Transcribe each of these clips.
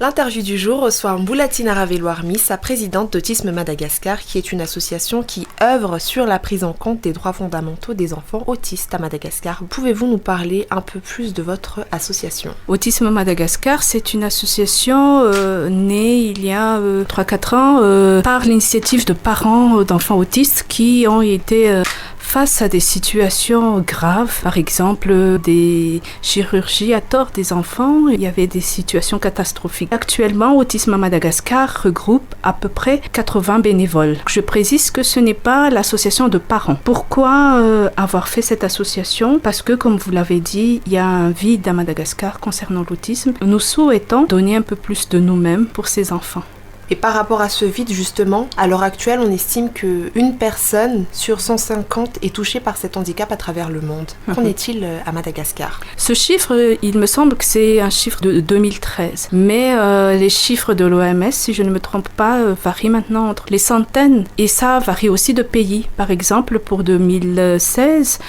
L'interview du jour reçoit Mboulatine Aravello-Armis, sa présidente d'Autisme Madagascar, qui est une association qui œuvre sur la prise en compte des droits fondamentaux des enfants autistes à Madagascar. Pouvez-vous nous parler un peu plus de votre association ? Autisme Madagascar, c'est une association née il y a 3-4 ans par l'initiative de parents d'enfants autistes qui ont été face à des situations graves, par exemple des chirurgies à tort des enfants, il y avait des situations catastrophiques. Actuellement, Autisme Madagascar regroupe à peu près 80 bénévoles. Je précise que ce n'est pas l'association de parents. Pourquoi avoir fait cette association ? Parce que, comme vous l'avez dit, il y a un vide à Madagascar concernant l'autisme. Nous souhaitons donner un peu plus de nous-mêmes pour ces enfants. Et par rapport à ce vide, justement, à l'heure actuelle, on estime qu'une personne sur 150 est touchée par cet handicap à travers le monde. Qu'en est-il à Madagascar ? Ce chiffre, il me semble que c'est un chiffre de 2013. Mais les chiffres de l'OMS, si je ne me trompe pas, varient maintenant entre les centaines. Et ça varie aussi de pays. Par exemple, pour 2016,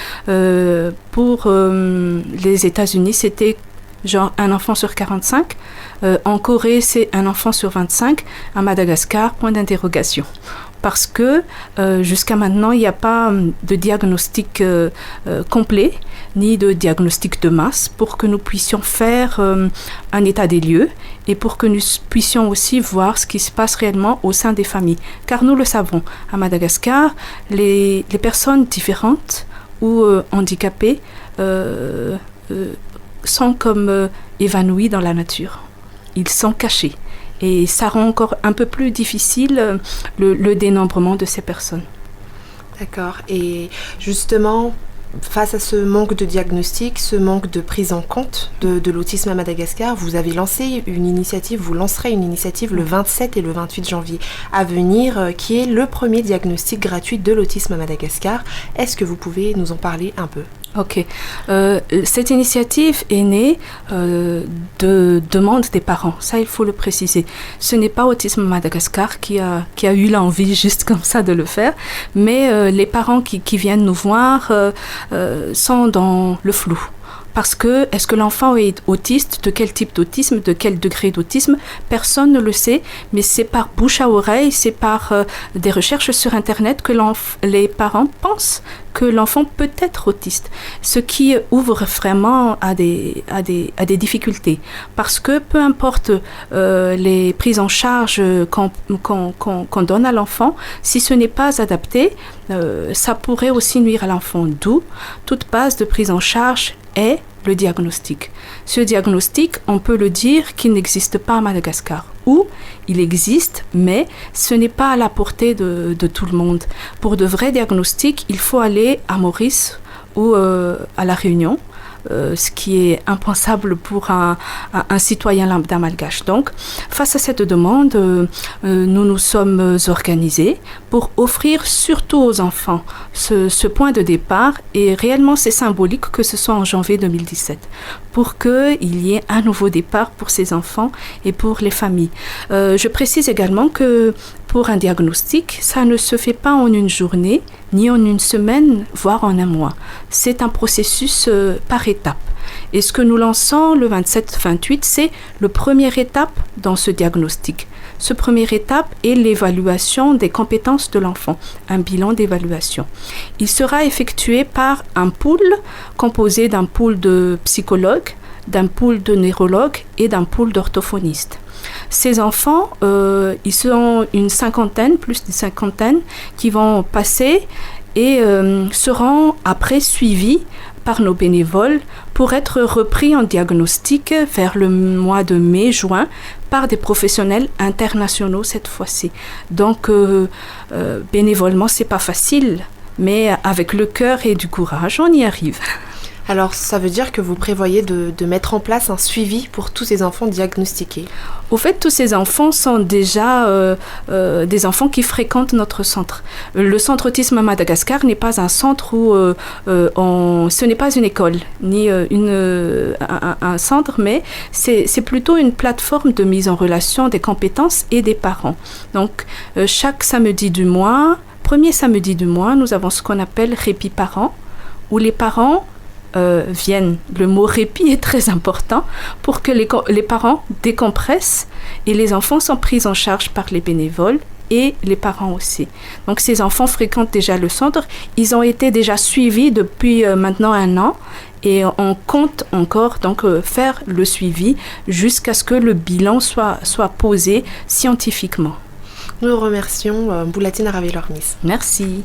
pour les États-Unis, c'était genre un enfant sur 45. En Corée, c'est un enfant sur 25. À Madagascar, point d'interrogation. Parce que jusqu'à maintenant, il n'y a pas de diagnostic complet, ni de diagnostic de masse, pour que nous puissions faire un état des lieux et pour que nous puissions aussi voir ce qui se passe réellement au sein des familles. Car nous le savons, à Madagascar, les personnes différentes ou handicapées sont comme évanouis dans la nature. Ils sont cachés. Et ça rend encore un peu plus difficile le dénombrement de ces personnes. D'accord. Et justement, face à ce manque de diagnostic, ce manque de prise en compte de l'autisme à Madagascar, vous avez lancé une initiative, vous lancerez une initiative le 27 et le 28 janvier à venir, qui est le premier diagnostic gratuit de l'autisme à Madagascar. Est-ce que vous pouvez nous en parler un peu ? Ok. Cette initiative est née de demandes des parents. Ça, il faut le préciser. Ce n'est pas Autisme Madagascar qui a eu l'envie juste comme ça de le faire, mais les parents qui viennent nous voir sont dans le flou. Parce que, est-ce que l'enfant est autiste? De quel type d'autisme? De quel degré d'autisme? Personne ne le sait, mais c'est par bouche à oreille, c'est par des recherches sur Internet que les parents pensent que l'enfant peut être autiste. Ce qui ouvre vraiment à des difficultés. Parce que peu importe les prises en charge qu'on donne à l'enfant, si ce n'est pas adapté, ça pourrait aussi nuire à l'enfant. D'où toute base de prise en charge est le diagnostic. Ce diagnostic, on peut le dire qu'il n'existe pas à Madagascar. Ou il existe, mais ce n'est pas à la portée de tout le monde. Pour de vrais diagnostics, il faut aller à Maurice ou à La Réunion, ce qui est impensable pour un citoyen lambda malgache. Donc, face à cette demande, nous nous sommes organisés pour offrir surtout aux enfants ce point de départ, et réellement c'est symbolique que ce soit en janvier 2017, pour qu'il y ait un nouveau départ pour ces enfants et pour les familles. Je précise également que pour un diagnostic, ça ne se fait pas en une journée, ni en une semaine, voire en un mois. C'est un processus par étapes. Et ce que nous lançons le 27-28, c'est la première étape dans ce diagnostic. Ce première étape est l'évaluation des compétences de l'enfant, un bilan d'évaluation. Il sera effectué par un pool composé d'un pool de psychologues, d'un pool de neurologues et d'un pool d'orthophonistes. Ces enfants, ils sont une cinquantaine, plus d'une cinquantaine, qui vont passer et seront après suivis par nos bénévoles pour être repris en diagnostic vers le mois de mai-juin par des professionnels internationaux cette fois-ci. Donc, bénévolement, c'est pas facile, mais avec le cœur et du courage, on y arrive. Alors, ça veut dire que vous prévoyez de mettre en place un suivi pour tous ces enfants diagnostiqués? Au fait, tous ces enfants sont déjà des enfants qui fréquentent notre centre. Le centre Autisme à Madagascar n'est pas un centre où ce n'est pas une école, ni un centre, mais c'est plutôt une plateforme de mise en relation des compétences et des parents. Donc, chaque samedi du mois, premier samedi du mois, nous avons ce qu'on appelle répit parents, où les parents viennent. Le mot répit est très important pour que les parents décompressent, et les enfants sont pris en charge par les bénévoles et les parents aussi. Donc ces enfants fréquentent déjà le centre. Ils ont été déjà suivis depuis maintenant 1 an, et on compte encore donc faire le suivi jusqu'à ce que le bilan soit posé scientifiquement. Nous remercions Boulatine Arabi-Lormis. Merci.